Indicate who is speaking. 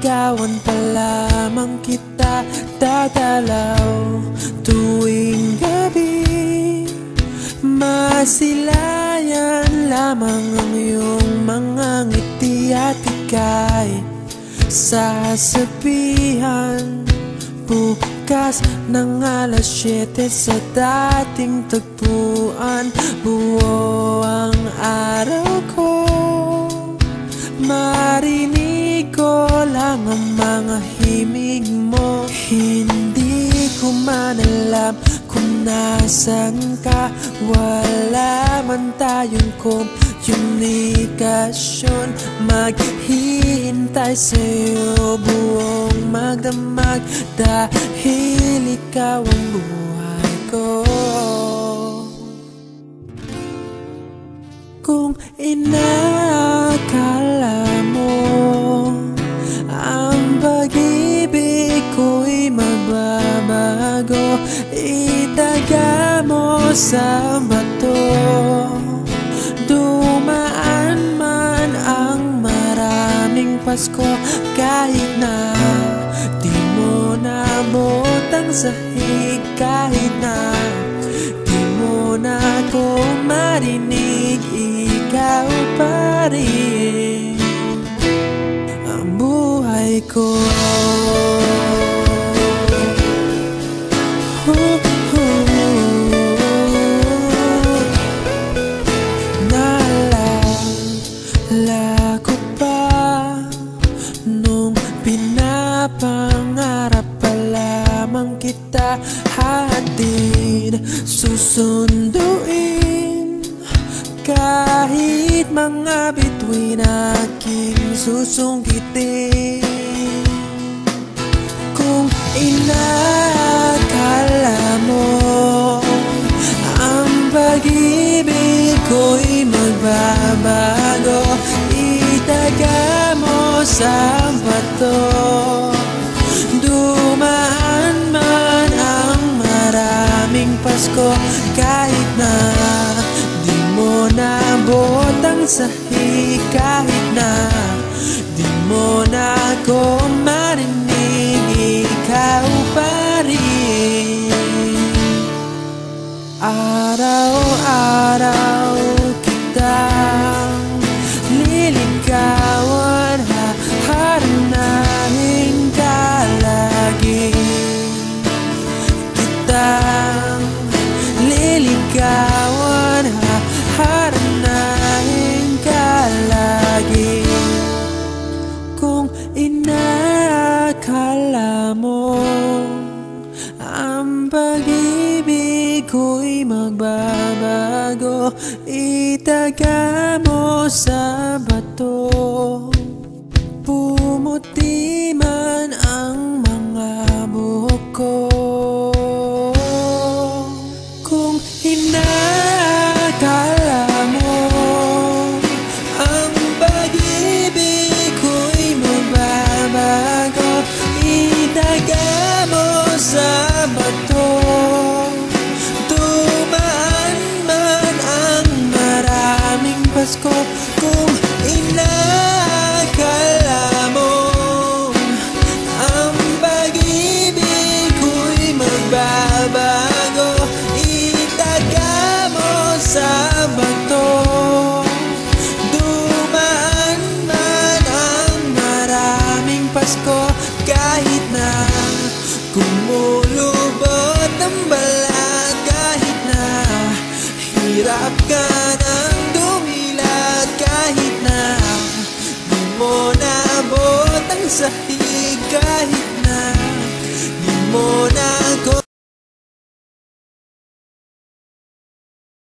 Speaker 1: Liligawan pa lamang kita dadalaw tuwing gabi. Masilayan lamang ang iyong mga ngiti at ika'y sasabihan bukas ng alas 7 sa dating tagpuan. Buo ang araw ko, marinig ko lang ang mga himig mo. Hindi ko man alam kung nasan ka, wala man tayong komunikasyon. Maghihintay sa'yo buong magdamag dahil ikaw ang buhay ko. Kung inakala mo ang pag-ibig ko'y magbabago, itaga mo sa bato. Dumaan man ang maraming Pasko, kahit na di mo nabot ang sahig, kahit na di mo na ako marinig, ikaw pa rin ang buhay ko. Naalala ko pa nung pinapangarap pa lamang kita, hatid susunduin kahit mga bituin aking susungkitin. Kung inakala mo ang pag-ibig ko'y magbabago, itaga mo sa bato. Dumaan man ang maraming Pasko, kahit na di mo nabot ang sahig, kahit na di mo na ako marinig, ikaw pa rin. Araw-araw kitang liligawan, haharanahin ka lagi. Kitang liligawan, haharanahin ka lagi. Kung inakala mo ang pag-ibig ko'y magbabago, itaga mo sa bato. Pumuti man ang mga buhok ko. Kung inakala mo ang pag-ibig ko'y magbabago, itaga mo sa bato.